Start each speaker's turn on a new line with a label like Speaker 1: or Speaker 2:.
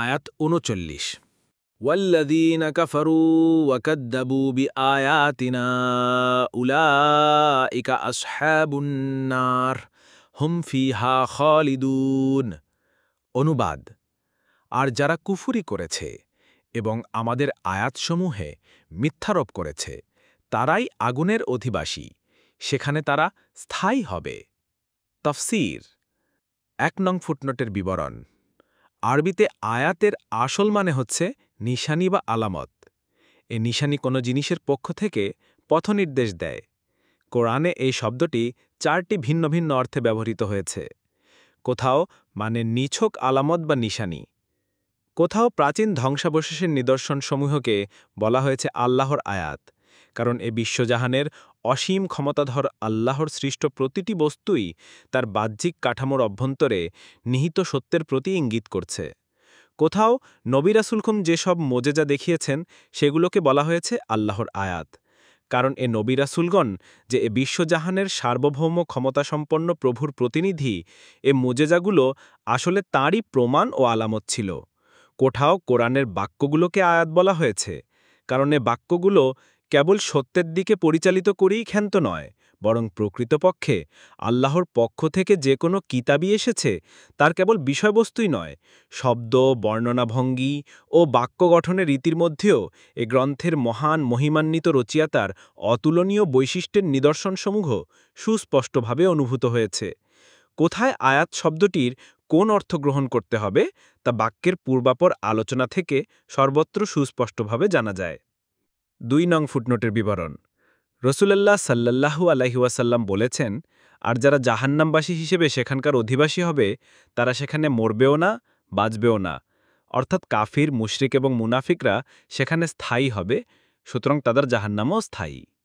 Speaker 1: আয়াত ৩৯। ওয়াল্লাযীনা কাফারু ওয়া কাযযাবু বিআয়াতিনা উলাইকা আসহাবুন নার হুম ফিহা খালিদুন। অনুবাদ: আর যারা কুফরি করেছে এবং আমাদের আয়াতসমূহে মিথ্যারোপ করেছে তারাই আগুনের অধিবাসী, সেখানে তারা স্থায়ী হবে। তাফসীর। ১ নং ফুটনোটের বিবরণ। আরবিতে আয়াতের আসল মানে হচ্ছে নিশানি বা আলামত। এ নিশানি কোনো জিনিসের পক্ষ থেকে পথনির্দেশ দেয়। কোরআনে এই শব্দটি ৪টি ভিন্ন ভিন্ন অর্থে ব্যবহৃত হয়েছে। কোথাও মানে নিছক আলামত বা নিশানি, কোথাও প্রাচীন ধ্বংসাবশেষের নিদর্শনসমূহকে বলা হয়েছে আল্লাহর আয়াত, কারণ এ বিশ্বজাহানের অসীম ক্ষমতাধর আল্লাহর সৃষ্ট প্রতিটি বস্তুই তার বাহ্যিক কাঠামোর অভ্যন্তরে নিহিত সত্যের প্রতি ইঙ্গিত করছে। কোথাও নবী রাসূলগণ যেসব মোজেজা দেখিয়েছেন সেগুলোকে বলা হয়েছে আল্লাহর আয়াত, কারণ এ নবী রাসূলগণ যে এ বিশ্বজাহানের সার্বভৌম ক্ষমতাসম্পন্ন প্রভুর প্রতিনিধি, এ মোজেজাগুলো আসলে তাঁরই প্রমাণ ও আলামত ছিল। কোথাও কোরআনের বাক্যগুলোকে আয়াত বলা হয়েছে, কারণ এ বাক্যগুলো কেবল সত্যের দিকে পরিচালিত করেই ক্ষান্ত নয়, বরং প্রকৃতপক্ষে আল্লাহর পক্ষ থেকে যে কোনো কিতাবই এসেছে তার কেবল বিষয়বস্তুই নয়, শব্দ, বর্ণনাভঙ্গি ও বাক্য গঠনের রীতির মধ্যেও এ গ্রন্থের মহান মহিমান্বিত রচয়িতার অতুলনীয় বৈশিষ্ট্যের নিদর্শনসমূহ সুস্পষ্টভাবে অনুভূত হয়েছে। কোথায় আয়াত শব্দটির কোন অর্থ গ্রহণ করতে হবে তা বাক্যের পূর্বাপর আলোচনা থেকে সর্বত্র সুস্পষ্টভাবে জানা যায়। ২ নং ফুটনোটের বিবরণ। রাসূলুল্লাহ সাল্লাল্লাহু আলাইহি ওয়াসাল্লাম বলেছেন, আর যারা জাহান্নামবাসী হিসেবে সেখানকার অধিবাসী হবে তারা সেখানে মরবেও না, বাঁচবেও না। অর্থাৎ কাফির, মুশরিক এবং মুনাফিকরা সেখানে স্থায়ী হবে, সুতরাং তাদের জাহান্নামও স্থায়ী।